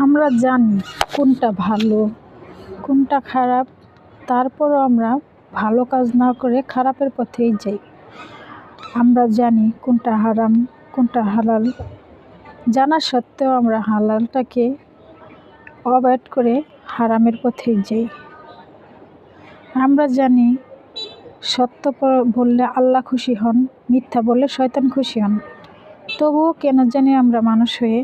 আমরা জানি কোনটা ভালো কোনটা খারাপ, তারপরও আমরা ভালো কাজ না করে খারাপের পথেই যাই। আমরা জানি কোনটা হারাম কোনটা হালাল, জানা সত্ত্বেও আমরা হালালটাকে অ্যাভয়েড করে হারামের পথেই যাই। আমরা জানি সত্য বললে আল্লাহ খুশি হন, মিথ্যা বললে শয়তান খুশি হন। তবুও কেন জানি আমরা মানুষ হয়ে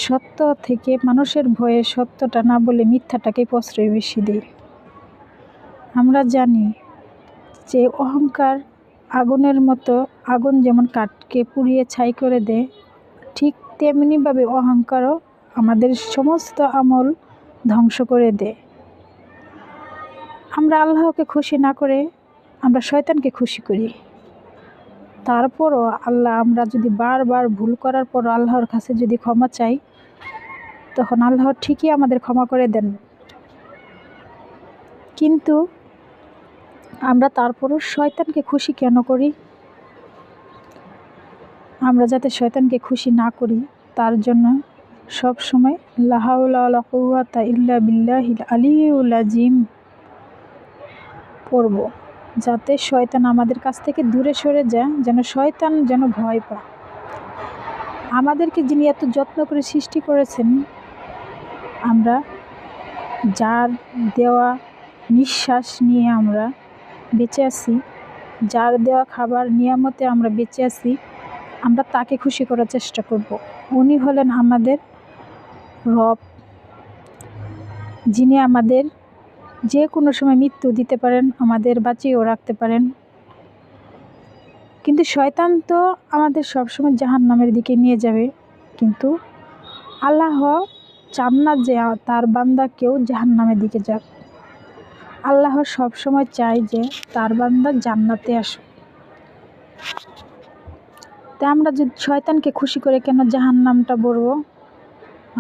সত্য থেকে মানুষের ভয়ে সত্যটা না বলে মিথ্যাটাকে প্রশ্রয় বেশি দিই। আমরা জানি যে অহংকার আগুনের মতো, আগুন যেমন কাঠকে পুড়িয়ে ছাই করে দেয়, ঠিক তেমনিভাবে অহংকারও আমাদের সমস্ত আমল ধ্বংস করে দেয়। আমরা আল্লাহকে খুশি না করে আমরা শয়তানকে খুশি করি। তারপরও আমরা যদি বারবার ভুল করার পরও আল্লাহর কাছে যদি ক্ষমা চাই, তখন আল্লাহ ঠিকই আমাদের ক্ষমা করে দেন। কিন্তু আমরা তারপরও শয়তানকে খুশি কেন করি? আমরা যাতে শয়তানকে খুশি না করি, তার জন্য সব সময় লা হাওলা ওয়ালা কুওয়াতা ইল্লা বিল্লাহিল আলিয়্যিল আযীম পড়ব, যাতে শয়তান আমাদের কাছ থেকে দূরে সরে যায়, যেন শয়তান যেন ভয় পায়। আমাদেরকে যিনি এত যত্ন করে সৃষ্টি করেছেন, আমরা যার দেওয়া নিঃশ্বাস নিয়ে আমরা বেঁচে আছি, যার দেওয়া খাবার নিয়ামতে আমরা বেঁচে আছি, আমরা তাকে খুশি করার চেষ্টা করব। উনি হলেন আমাদের রব, যিনি আমাদের যে কোনো সময় মৃত্যু দিতে পারেন, আমাদের বাঁচিয়েও রাখতে পারেন। কিন্তু শয়তান তো আমাদের সবসময় জাহান্নামের দিকে নিয়ে যাবে। কিন্তু আল্লাহ চান না যে তার বান্দা কেউ জাহান্নামের দিকে যাক। আল্লাহ সবসময় চায় যে তার বান্দা জান্নাতে আসুক। তাই আমরা যদি শয়তানকে খুশি করে কেন জাহান্নামটা বলবো?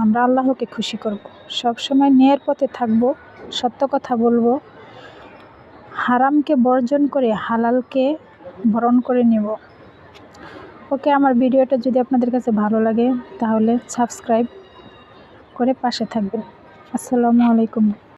আমরা আল্লাহকে খুশি করব। সবসময় ন্যায়ের পথে থাকব, সত্য কথা বলবো, হারামকে বর্জন করে হালালকে বরণ করে নেব। ওকে, আমার ভিডিওটা যদি আপনাদের কাছে ভালো লাগে তাহলে সাবস্ক্রাইব করে পাশে থাকবেন। আসসালামু আলাইকুম।